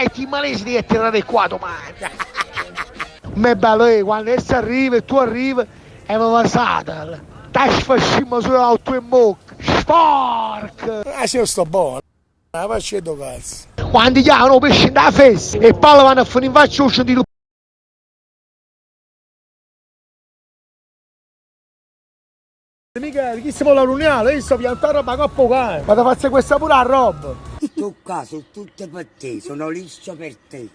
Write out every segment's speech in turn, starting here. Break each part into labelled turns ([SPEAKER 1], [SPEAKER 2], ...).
[SPEAKER 1] E ti malesi di tirare qua domani. Ma è bello, quando esso arriva e tu arrivi e mi va sadal. Dai sfascimmo sull'auto in bocca. Spark!
[SPEAKER 2] Se io sto buono, la faccio do cazzo.
[SPEAKER 1] Quando chiamano pesce da festa e poi vanno a finire in faccia uscire di
[SPEAKER 2] Michele, chi si vuole l'uniale? Io sto piantando roba coppa cane. Vado a fare questa pure a roba.
[SPEAKER 3] Tu qua sono tutte per te, sono liscio per te.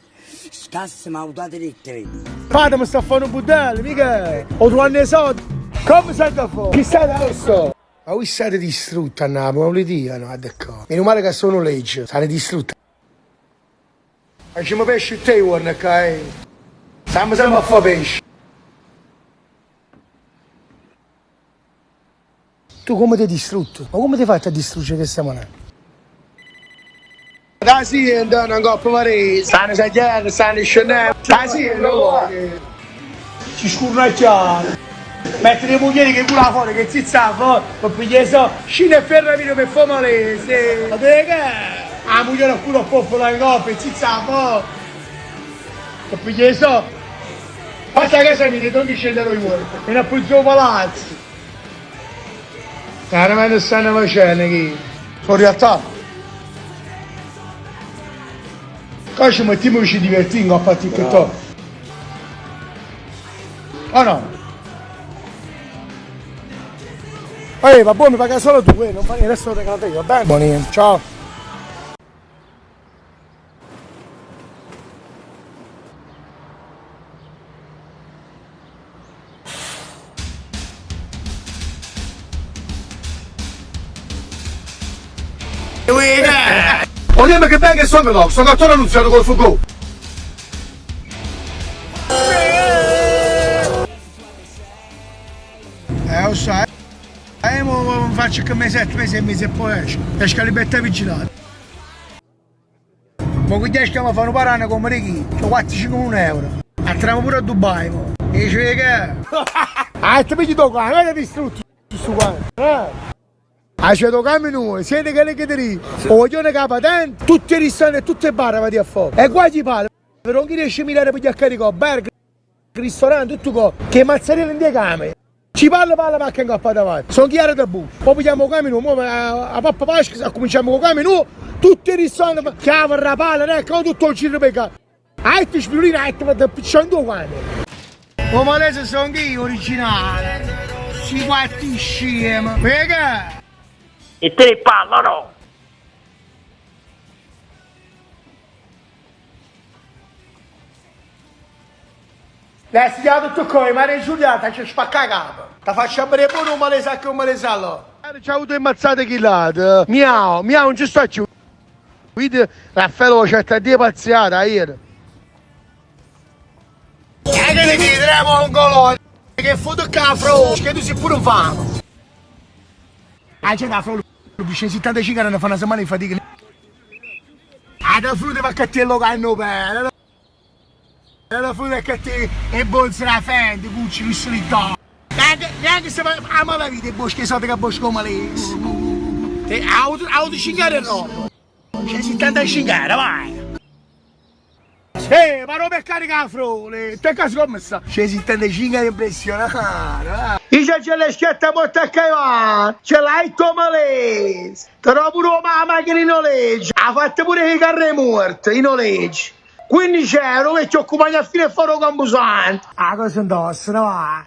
[SPEAKER 3] Scasse ma autate le tre.
[SPEAKER 2] Fatemi sta a fare un budello, Michele. Ho 2 anni soldi. Come sei da fuori? Chi stai adesso? Ma voi siete distrutti a Napoli, non li dicono, ecco. Meno male che sono legge, state distrutti. Facciamo pesce te, guarda qua, Stiamo sempre a fare pesce. Tu come ti hai distrutto? Ma come ti fai a distruggere questa moneta? Da sì, andando in Coppa Marese, stanno sagliando, stanno scendendo. Da sì, ci scurnacciano. Mettere le mogli che pure fuori, che si sta fuori, per pigliare so, scina e ferramino per fare malese. Ma che? La moglie a culo a popolo in Coppa, e si sta fuori. Per pigliare so. Fatta casa mia, non scendere i vuoi. E non puoi giù palazzo. Veramente stanno facendo qui. Sono in realtà. Qua ci mettiamo e ci divertiamo a fare TikTok. O no? Va buono, mi paga solo tu, non fai il resto regalato io, va bene? Buonino, ciao. Vogliamo che venga il sonno no, sono ancora annunziato col fuoco. Lo sai. Mo faccio che mesi e poi esco a libertà vigilante. Ma che stiamo a fare un parano come Ricky? C'ho 4-5 euro. Entriamo pure a Dubai, mo. E dice che? Ti pigli tu qua, non è distrutto su qua. C'è do cammino, siete che ne chiedi? O vogliono che patente, tutti i ristoranti e tutte le bar vadi a fuoco. E qua ci parla, per non riesci a mirare per gli accarico, bar, ristorante, tutto qua, che mazzarella in due camere. Ci parla ma che ingappa davanti. Sono chiaro da bu. Poi pigliamo il cammino, a pappa pasca, cominciamo con il cammino, tutti i ristoranti, chiave, rapala, ecco, tutto il giro per qua. Ti spirulina, ti vado piccando quando. O malese sono io originale, si guardi scema, perché?
[SPEAKER 1] E te ne parlo, no?
[SPEAKER 2] L'hai studiato tutto come, ma è Giuliata, ci spacca capo. Ti faccio vedere pure un malese che un malese allora. C'ha avuto immazzate chillate. Miau, non ci sto più. Vedi, Raffaello c'è di pazziata ieri. Che ne chiederemo un colore? Che foto cafro, che tu sei pure un famo. C'è da frutta, 75 anni fa una settimana di fatica. Da frutta va a cattiello che hanno bene. La frutta che ti è buona la fende, cucci, visto li do. Neanche se ama la vita, boschi soldi che bosco malese. Auto 5 anni roba. C'è 75 anni, vai. Ma non per caricare la frole, te caso come sta? C'è 75 anni impressionante. Io c'è le schiette morte a Caivan, ce l'hai tu malese. Però pure la macchina in noleggio, ha fatto pure i carri morti in noleggio. 15 euro che ci occupano a fine foro campusante. Ah, cosa indosso, va?